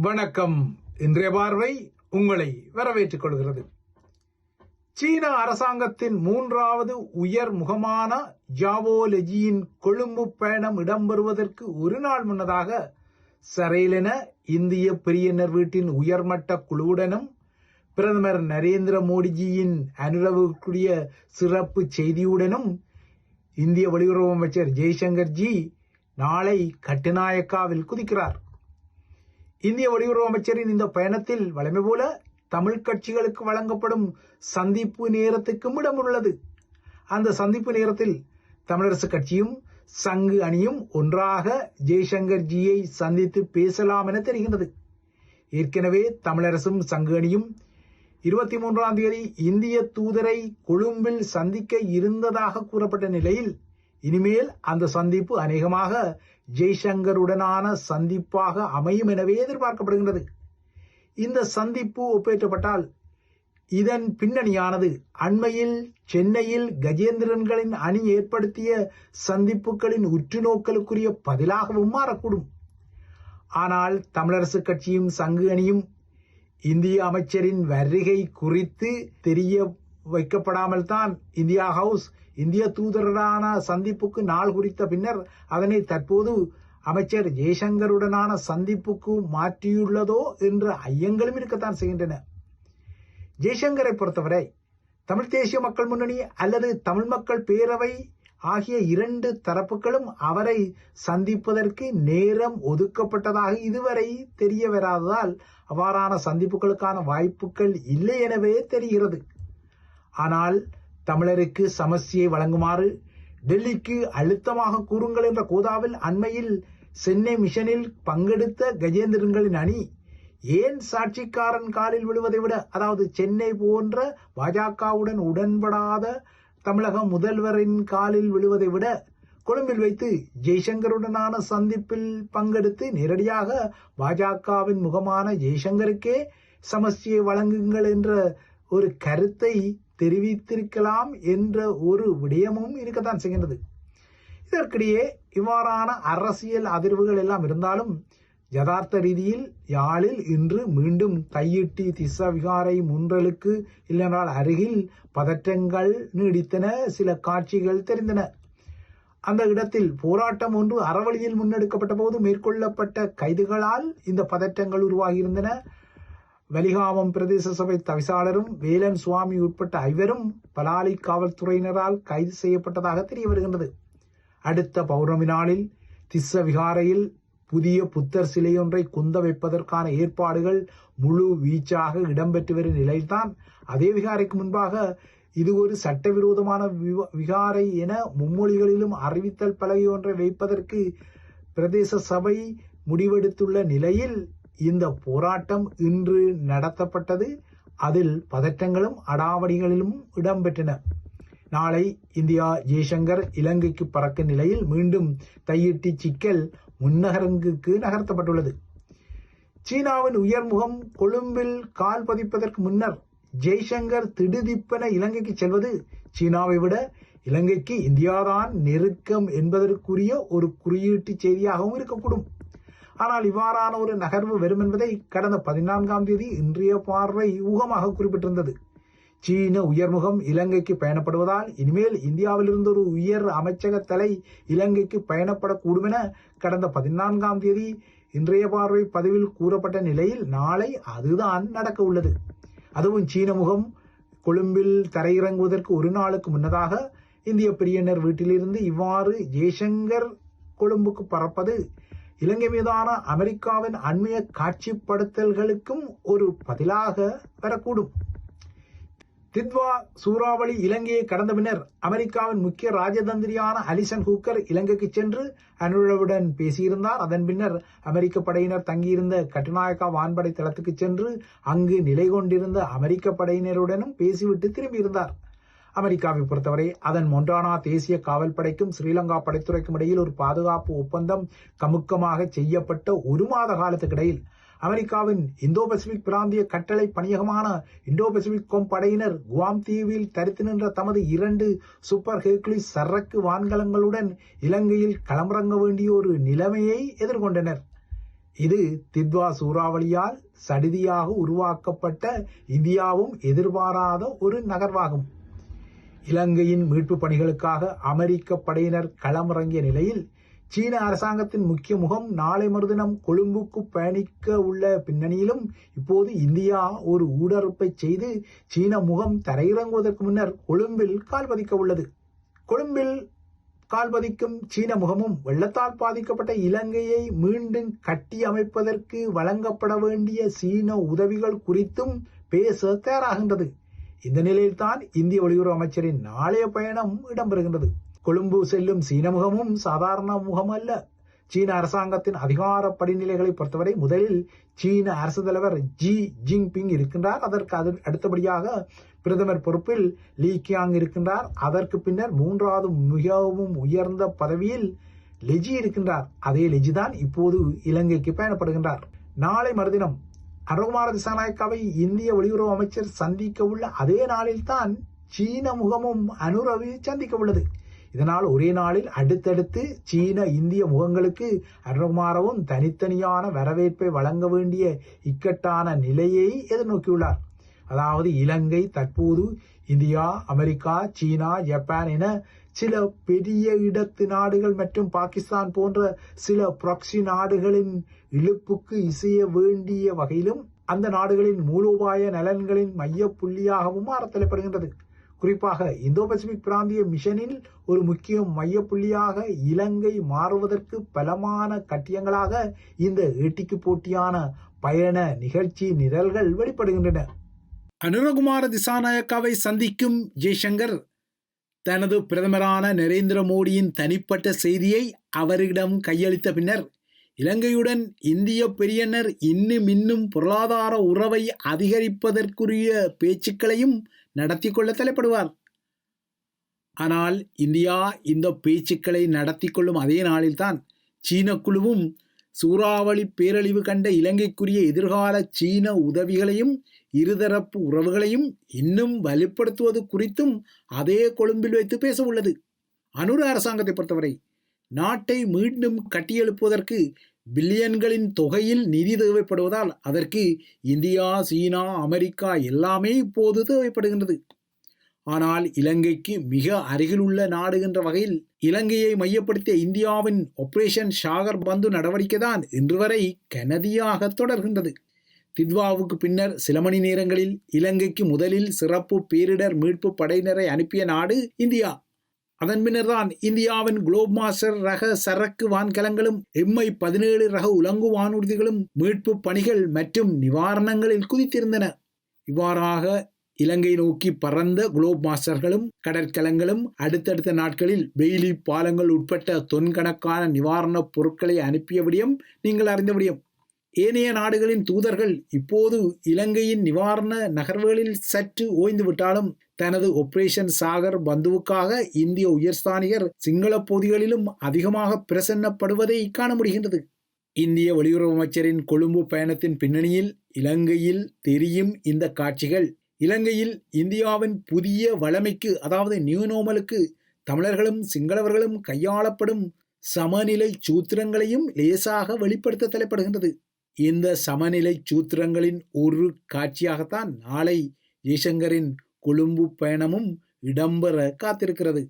வணக்கம். இன்றைய பார்வை உங்களை வரவேற்றுக் கொள்கிறது. சீன அரசாங்கத்தின் 3வது உயர் முகமான ஜாவோ லெஜியின் கொழும்பு பயணம் இடம்பெறுவதற்கு ஒரு நாள் முன்னதாக சரையிலென இந்திய பெரியனர் வீட்டின் உயர்மட்ட குழுவுடனும் பிரதமர் நரேந்திர மோடிஜியின் அனுரவுக்குரிய சிறப்பு செய்தியுடனும் இந்திய வெளியுறவு அமைச்சர் ஜெய்சங்கர்ஜி நாளை கட்டுநாயக்காவில் குதிக்கிறார். இந்திய வெளியுறவு அமைச்சரின் இந்த பயணத்தில் வழமை போல தமிழ் கட்சிகளுக்கு வழங்கப்படும் சந்திப்பு நேரத்துக்கும் இடம் உள்ளது. அந்த சந்திப்பு நேரத்தில் தமிழரசு கட்சியும் சங்கு அணியும் ஒன்றாக ஜெய்சங்கர்ஜியை சந்தித்து பேசலாம் என தெரிகின்றது. ஏற்கனவே தமிழரசும் சங்கு அணியும் 23ஆம் தேதி இந்திய தூதரை கொழும்பில் சந்திக்க இருந்ததாக கூறப்பட்ட நிலையில் இனிமேல் அந்த சந்திப்பு அநேகமாக ஜெய்சங்கருடனான சந்திப்பாக அமையும் எனவே எதிர்பார்க்கப்படுகின்றது. இந்த சந்திப்பு ஒப்பேற்றப்பட்டால் இதன் பின்னணியானது அண்மையில் சென்னையில் கஜேந்திரன்களின் அணி ஏற்படுத்திய சந்திப்புகளின் உற்றுநோக்கலுக்குரிய பதிலாகவும் மாறக்கூடும். ஆனால் தமிழரசு கட்சியும் சங்கு அணியும் இந்திய அமைச்சரின் வருகை குறித்து தெரிய வைக்கப்படாமல் தான் இந்தியா ஹவுஸ் இந்திய தூதருடனான சந்திப்புக்கு நாள் குறித்த பின்னர் அதனை தற்போது அமைச்சர் ஜெய்சங்கருடனான சந்திப்புக்கு மாற்றியுள்ளதோ என்ற ஐயங்களும் இருக்கத்தான் செய்கின்றன. ஜெய்சங்கரை பொறுத்தவரை தமிழ் தேசிய மக்கள் முன்னணி அல்லது தமிழ் மக்கள் பேரவை ஆகிய இரண்டு தரப்புகளும் அவரை சந்திப்பதற்கு நேரம் ஒதுக்கப்பட்டதாக இதுவரை தெரிய வராததால் அவ்வாறான சந்திப்புகளுக்கான வாய்ப்புகள் இல்லை எனவே தெரிகிறது. ஆனால் தமிழருக்கு சமஸ்தியை வழங்குமாறு டெல்லிக்கு அழுத்தமாக கூறுங்கள் என்ற கோதாவில் அண்மையில் சென்னை மிஷனில் பங்கெடுத்த கஜேந்திரன்களின் அணி ஏன் சாட்சிக்காரன் காலில் விழுவதை விட, அதாவது சென்னை போன்ற பாஜகவுடன் உடன்படாத தமிழக முதல்வரின் காலில் விழுவதை விட கொழும்பில் வைத்து ஜெய்சங்கருடனான சந்திப்பில் பங்கெடுத்து நேரடியாக பாஜகவின் முகமான ஜெய்சங்கருக்கே சமஸ்தியை வழங்குங்கள் என்ற ஒரு கருத்தை தெரிவித்திருக்கலாம் என்ற ஒரு விடயமும் இருக்கத்தான் செய்கின்றது. இதற்கிடையே இவ்வாறான அரசியல் அதிர்வுகள் எல்லாம் இருந்தாலும் யதார்த்த ரீதியில் யாழில் இன்று மீண்டும் தையிட்டி திஸ்ஸ விகாரை முன்றலுக்கு இல்லைனால் அருகில் பதற்றங்கள் நீடித்தன. சில காட்சிகள் தெரிந்தன. அந்த இடத்தில் போராட்டம் ஒன்று அறவழியில் முன்னெடுக்கப்பட்ட போது மேற்கொள்ளப்பட்ட கைதுகளால் இந்த பதற்றங்கள் உருவாகியிருந்தன. வலிகாமம் பிரதேச சபை தவிசாளரும் வேலன் சுவாமி உட்பட்ட ஐவரும் பலாலி காவல்துறையினரால் கைது செய்யப்பட்டதாக தெரிய வருகின்றது. அடுத்த பௌர்ணமி நாளில் திஸ்ஸ விகாரையில் புதிய புத்தர் சிலையொன்றை குந்த வைப்பதற்கான ஏற்பாடுகள் முழு வீச்சாக இடம்பெற்று வரும் நிலையில்தான் அதே விகாரைக்கு முன்பாக இது ஒரு சட்டவிரோதமான விகாரை என மும்மொழிகளிலும் அறிவித்தல் பலகை ஒன்றை வைப்பதற்கு பிரதேச சபை முடிவெடுத்துள்ள நிலையில் இந்த போராட்டம் இன்று நடத்தப்பட்டது. அதில் பதற்றங்களும் அடாவடிகளிலும் இடம்பெற்றன. நாளை இந்தியா ஜெய்சங்கர் இலங்கைக்கு பறக்கும் நிலையில் மீண்டும் தையிட்டி சிக்கல் முன்னகரங்குக்கு நகர்த்தப்பட்டுள்ளது. சீனாவின் உயர்முகம் கொழும்பில் கால் பதிப்பதற்கு முன்னர் ஜெய்சங்கர் திடுதிப்பென இலங்கைக்கு செல்வது சீனாவை விட இலங்கைக்கு இந்தியாதான் நெருக்கம் என்பதற்குரிய ஒரு குறியீட்டு செய்தியாகவும் இருக்கக்கூடும். ஆனால் இவ்வாறான ஒரு நகர்வு வரும் என்பதை கடந்த 14ஆம் தேதி இன்றைய பார்வை ஊகமாக குறிப்பிட்டிருந்தது. சீன உயர்முகம் இலங்கைக்கு பயணப்படுவதால் இனிமேல் இந்தியாவிலிருந்து ஒரு உயர் அமைச்சக தலை இலங்கைக்கு பயணப்படக்கூடும் என கடந்த 14ஆம் தேதி இன்றைய பார்வை பதிவில் கூறப்பட்ட நிலையில் நாளை அதுதான் நடக்க உள்ளது. அதுவும் சீன முகம் கொழும்பில் தரையிறங்குவதற்கு ஒரு நாளுக்கு முன்னதாக இந்திய பெரியனர் வீட்டிலிருந்து இவ்வாறு ஜெய்சங்கர் கொழும்புக்கு பறப்பது இலங்கை மீதான அமெரிக்காவின் அண்மைய காட்சிப்படுத்தல்களுக்கும் ஒரு பதிலாக வரக்கூடும். தித்வா சூறாவளி இலங்கையை கடந்த பின்னர் அமெரிக்காவின் முக்கிய ராஜதந்திரியான அலிசன் ஹூக்கர் இலங்கைக்கு சென்று அனுரவுடன் பேசியிருந்தார். அதன் பின்னர் அமெரிக்க படையினர் தங்கியிருந்த கட்டுநாயக்கா வான்படை தளத்துக்கு சென்று அங்கு நிலை கொண்டிருந்த அமெரிக்க படையினருடனும் பேசிவிட்டு திரும்பியிருந்தார். அமெரிக்காவை பொறுத்தவரை அதன் மொன்டானா தேசிய காவல்படைக்கும் ஸ்ரீலங்கா படைத்துறைக்கும் இடையில் ஒரு பாதுகாப்பு ஒப்பந்தம் கமுக்கமாக செய்யப்பட்ட ஒரு மாத காலத்துக்கு இடையில் அமெரிக்காவின் இந்தோ பசிபிக் பிராந்திய கட்டளை பணியகமான இந்தோ பசிபிக் படையினர் குவாம் தீவில் தரித்து நின்ற தமது 2 சூப்பர் ஹெர்குலிஸ் சரக்கு வான்கலங்களுடன் இலங்கையில் களமிறங்க வேண்டிய ஒரு நிலைமையை எதிர்கொண்டனர். இது தித்வா சூறாவளியால் சடிதியாக உருவாக்கப்பட்ட இந்தியாவும் எதிர்பாராத ஒரு நகர்வாகும். இலங்கையின் மீட்பு பணிகளுக்காக அமெரிக்க படையினர் களமிறங்கிய நிலையில் சீன அரசாங்கத்தின் முக்கிய முகம் நாளை மறுதினம் கொழும்புக்கு பயணிக்க உள்ள பின்னணியிலும் இப்போது இந்தியா ஒரு ஊடறுப்பை செய்து சீன முகம் தரையிறங்குவதற்கு முன்னர் கொழும்பில் கால் பதிக்க உள்ளது. கொழும்பில் கால் பதிக்கும் சீன முகமும் வெள்ளத்தால் பாதிக்கப்பட்ட இலங்கையை மீண்டும் கட்டி அமைப்பதற்கு வழங்கப்பட வேண்டிய சீன உதவிகள் குறித்தும் பேச தயாராகின்றது. இந்த நிலையில்தான் இந்திய வெளியுறவு அமைச்சரின் நாளைய பயணம் இடம்பெறுகின்றது. கொழும்பு செல்லும் சீன முகமும் சாதாரண முகம் அல்ல. சீன அரசாங்கத்தின் அதிகார படிநிலைகளை பொறுத்தவரை முதலில் சீன அரசு தலைவர் ஜி ஜின்பிங் இருக்கின்றார். அதற்கு அடுத்தபடியாக பிரதமர் பொறுப்பில் லீ கியாங் இருக்கின்றார். அதற்கு பின்னர் மூன்றாவது மிகவும் உயர்ந்த பதவியில் லெஜி இருக்கின்றார். அதே லெஜி தான் இப்போது இலங்கைக்கு பயணப்படுகின்றார். நாளை மறுதினம் அனுரகுமார திசாநாயக்காவை இந்திய வெளியுறவு அமைச்சர் சந்திக்க உள்ள அதே நாளில் தான் சீன முகமும் அனுரவை சந்திக்க உள்ளது. இதனால் ஒரே நாளில் அடுத்தடுத்து சீன இந்திய முகங்களுக்கு அனுரகுமாரவும் தனித்தனியான வரவேற்பை வழங்க வேண்டிய இக்கட்டான நிலையை எதிர்நோக்கியுள்ளார். அதாவது இலங்கை தற்போது இந்தியா, அமெரிக்கா, சீனா, ஜப்பான் என சில பெரிய இடத்து நாடுகள் மற்றும் பாகிஸ்தான் போன்ற சில ப்ராக்சி நாடுகளின் இழுப்புக்கு இசைய வேண்டிய வகையிலும் அந்த நாடுகளின் மூலோபாய நலன்களின் மைய புள்ளியாகவும் மாற தலைப்படுகின்றது. குறிப்பாக இந்தோ பசிபிக் பிராந்திய மிஷனில் ஒரு முக்கிய மைய புள்ளியாக இலங்கை மாறுவதற்கு பலமான கட்டியங்களாக இந்த ஏட்டிக்கு போட்டியான பயண நிகழ்ச்சி நிரல்கள் வெளிப்படுகின்றன. அனுரகுமார திசாநாயக்காவை சந்திக்கும் ஜெய்சங்கர் தனது பிரதமரான நரேந்திர மோடியின் தனிப்பட்ட செய்தியை அவரிடம் கையளித்த பின்னர் இலங்கையுடன் இந்திய பெரியனர் இன்னும் பொருளாதார உறவை அதிகரிப்பதற்குரிய பேச்சுக்களையும் நடத்தி கொள்ள தலைப்படுவார். ஆனால் இந்தியா இந்த பேச்சுக்களை நடத்தி கொள்ளும் அதே நாளில்தான் சீன குழுவும் சூறாவளி பேரழிவு கண்ட இலங்கைக்குரிய எதிர்கால சீன உதவிகளையும் இருதரப்பு உறவுகளையும் இன்னும் வலுப்படுத்துவது குறித்தும் அதே கொழும்பில் வைத்து பேச உள்ளது. அனுர அரசாங்கத்தை பொறுத்தவரை நாட்டை மீண்டும் கட்டியெழுப்புவதற்கு பில்லியன்களின் தொகையில் நிதி தேவைப்படுவதால் அதற்கு இந்தியா, சீனா, அமெரிக்கா எல்லாமே இப்போது தேவைப்படுகின்றது. ஆனால் இலங்கைக்கு மிக அருகில் உள்ள நாடு என்ற வகையில் இலங்கையை மையப்படுத்திய இந்தியாவின் ஆபரேஷன் சாகர் பந்து நடவடிக்கை தான் இன்று வரை கனதியாக தொடர்கின்றது. தித்வாவுக்கு பின்னர் சில மணி நேரங்களில் இலங்கைக்கு முதலில் சிறப்பு பேரிடர் மீட்பு படையினரை அனுப்பிய நாடு இந்தியா. அதன் பின்னர் தான் இந்தியாவின் குளோப் மாஸ்டர் ரக சரக்கு வான்கலங்களும் MI-17 ரக உலங்கு வானூர்திகளும் மீட்பு பணிகள் மற்றும் நிவாரணங்களில் குதித்திருந்தன. இவ்வாறாக இலங்கை நோக்கி பறந்த குளோப் மாஸ்டர்களும் கடற்கலங்களும் அடுத்தடுத்த நாட்களில் பெய்லி பாலங்கள் உட்பட்ட தொன்கணக்கான நிவாரணப் பொருட்களை அனுப்பிய விடயம் நீங்கள் அறிந்த விடயம். ஏனைய நாடுகளின் தூதர்கள் இப்போது இலங்கையின் நிவாரண நகர்வுகளில் சற்று ஓய்ந்து விட்டாலும் தனது ஆபரேஷன் சாகர் பந்துவுக்காக இந்திய உயர்ஸ்தானிகர் சிங்கள பகுதிகளிலும் அதிகமாக பிரசன்னப்படுவதை காண முடிகின்றது. இந்திய வெளியுறவு அமைச்சரின் கொழும்பு பயணத்தின் பின்னணியில் இலங்கையில் தெரியும் இந்த காட்சிகள் இலங்கையில் இந்தியாவின் புதிய வளமைக்கு, அதாவது நியூ நோமலுக்கு தமிழர்களும் சிங்களவர்களும் கையாளப்படும் சமநிலை சூத்திரங்களையும் லேசாக வெளிப்படுத்த தலைப்படுகின்றது. இந்த சமநிலை சூத்திரங்களின் ஒரு காட்சியாகத்தான் நாளை ஜெய்சங்கரின் கொழும்பு பயணமும் இடம்பெற காத்திருக்கிறது.